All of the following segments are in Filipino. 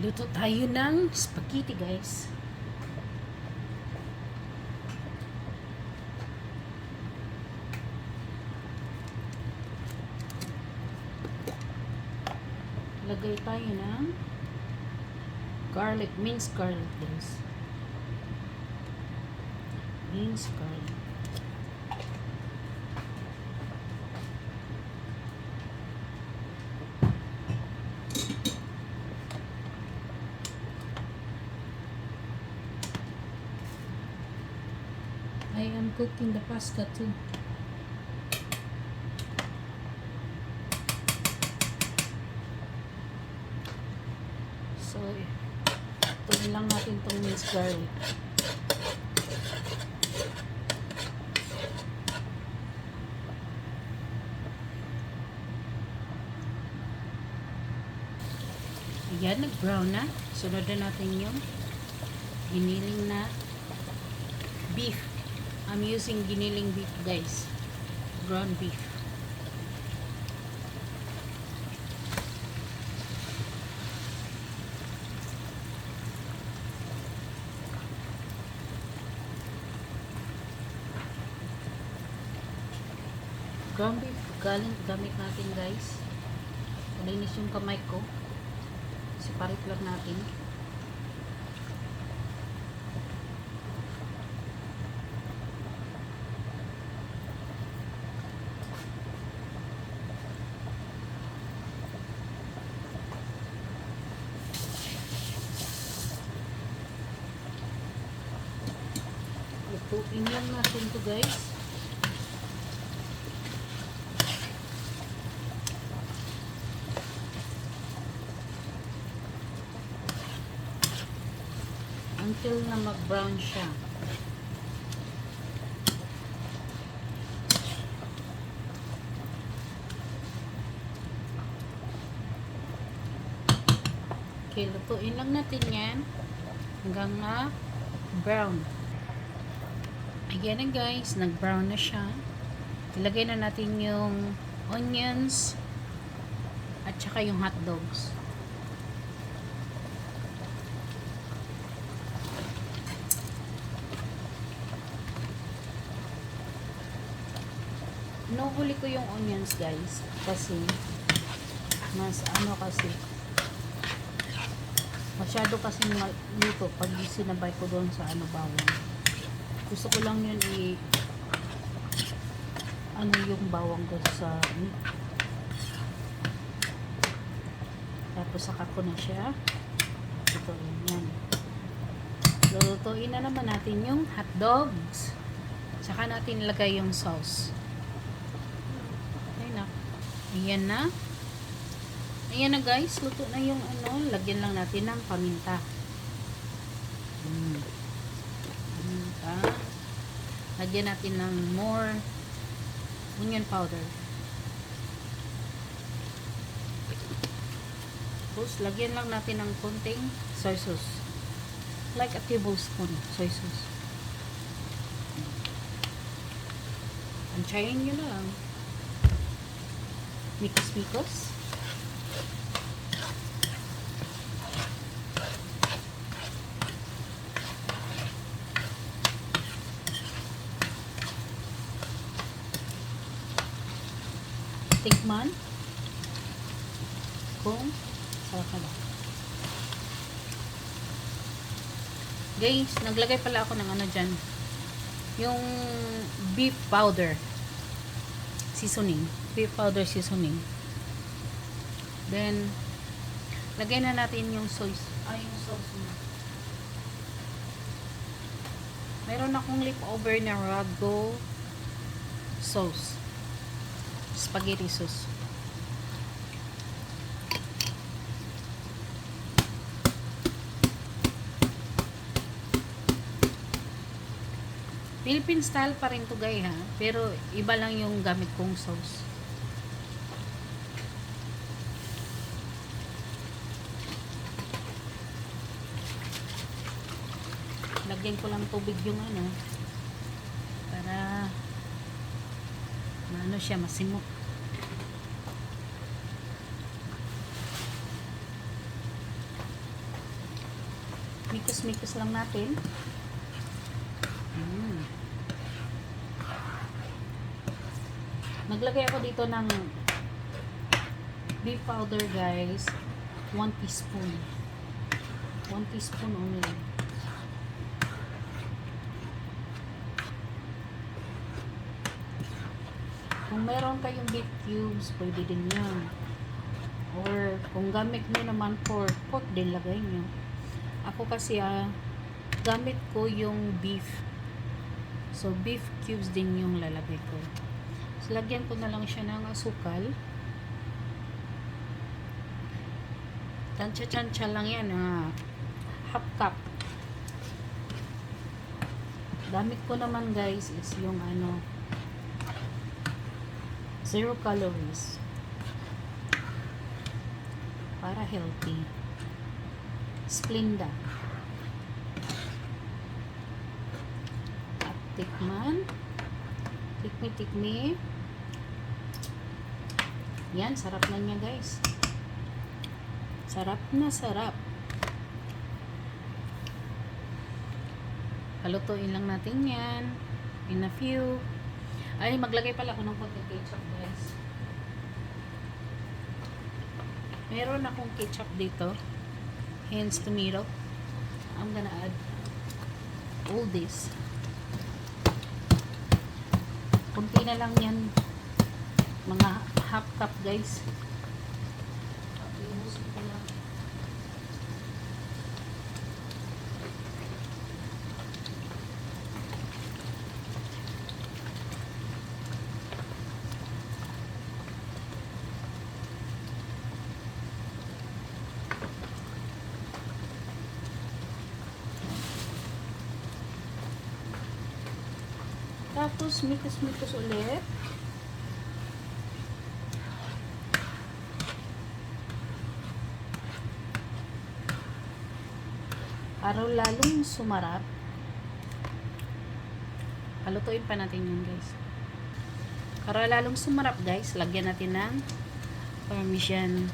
Luto tayo ng spaghetti, guys. Lagay tayo ng garlic, minced garlic, guys. Minced garlic. I am cooking the pasta too. So, tuloy lang natin itong minced garlic. Ayan, nag-brown na. Sunod na natin yung giniling na beef. I'm using giniling beef, guys. Ground beef. Ground beef, gamit natin, guys. Malinis yung kamay ko. Separate lang natin. Lutuin lang natin to, guys. Until na mag-brown siya. Okay, lutuin lang natin yan hanggang na brown. Ayan na, guys, nag-brown na siya. Ilagay na natin yung onions at saka yung hot dogs. Inuhuli ko yung onions, guys, kasi mas masyado kasi maluto pag sinabay ko doon sa bawang. Gusto ko lang yun yung bawang ko sa tapos saka ko na siya ito yan. Lulutuin na naman natin yung hot dogs, saka natin ilagay yung sauce. Ayan na. Ayan na, guys. Luto na yung lagyan lang natin ng paminta. Paminta. Lagyan natin ng more onion powder. Tapos, lagyan lang natin ng konting soy sauce. Like a tablespoon soy sauce. Antayin nyo lang. Mikos-mikos. Tikman kung sarap na ba. Guys, naglagay pala ako ng dyan. Yung beef powder seasoning. Beef powder seasoning. Then, lagay na natin yung sauce. Yung sauce na. Mayroon akong leftover na ragu sauce. Spaghetti sauce. Philippine style pa rin to, guys, ha? Pero iba lang yung gamit kong sauce. Lagyan ko lang tubig yung para siya masimot. Mikos-mikos lang natin. Naglagay ako dito ng beef powder, guys. 1 teaspoon. 1 teaspoon only. Kung meron kayong beef cubes, pwede din yan. Or kung gamit nyo naman pork din lagay nyo. Ako kasi gamit ko yung beef. So beef cubes din yung lalagay ko. So lagyan ko na lang siya ng asukal. Tansya-tansya lang yan. Half cup. Gamit ko naman, guys, is yung 0 calories. Para healthy. Splenda. At tikman. Tikmi. Yan, sarap na niya, guys. Sarap na sarap. Palutuin lang natin yan. In a few. Ay, maglagay pala ako ng konting ketchup, guys. Meron akong ketchup dito. Hence tomato. I'm gonna add all this. Kunti na lang yan. Mga half cup, guys. Ibusin ko lang. Tapos, mikos-mikos ulit. Para lalong sumarap. Palutuin pa natin yun, guys. Para lalong sumarap, guys, lagyan natin ng Parmesan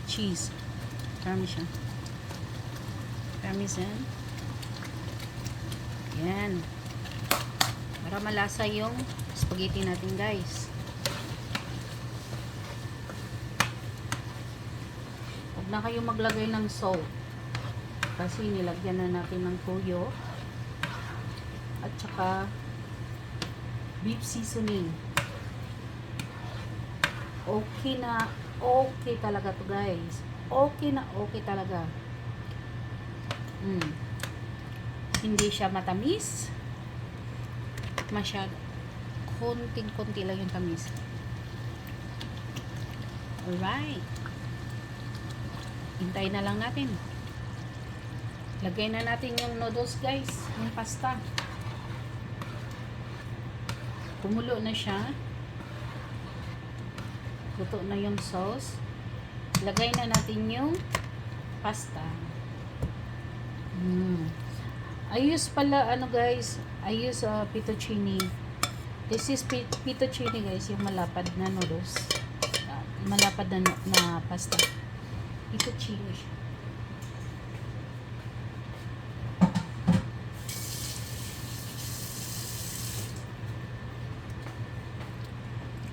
cheese. Parmesan. Yan. Para malasa yung spaghetti natin, guys. Huwag na kayong maglagay ng salt. Kasi nilagyan na natin ng toyo. At saka beef seasoning. Okay na okay talaga to, guys. Okay na okay talaga. Hindi siya matamis. Masyado. Konting-konti lang yung tamis. Alright. Hintayin na lang natin. Lagay na natin yung noodles, guys. Yung pasta. Kumulo na siya. Luto na yung sauce. Lagay na natin yung pasta. I use pala, guys, I use fettuccine. This is fettuccine, guys, yung malapad na noodles. Malapad na pasta. Fettuccine siya.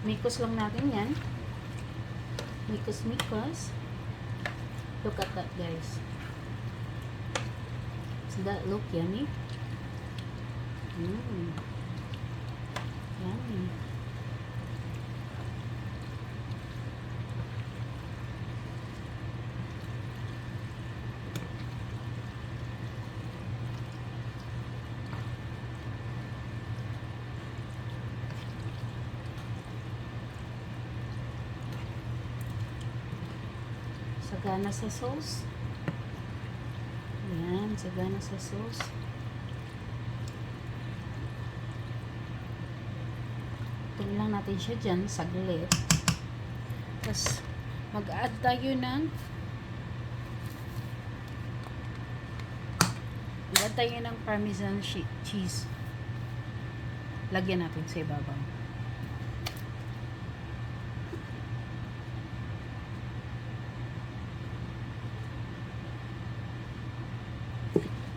Mikos lang natin yan. Mikos. Look at that, guys. Does that look yummy? Yummy. Sagana sa sauce. Yan, sagana sa sauce. Tingnan lang natin siya dyan, saglit. Tapos, mag-add tayo ng Parmesan cheese. Lagyan natin sa ibabaw.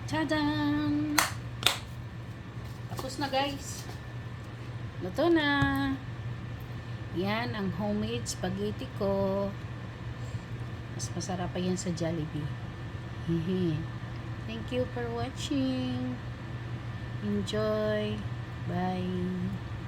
Tadam! Tapos na guys. Luto na. Yan ang homemade spaghetti ko. Mas masarap pa yan sa Jollibee. Thank you for watching. Enjoy. Bye.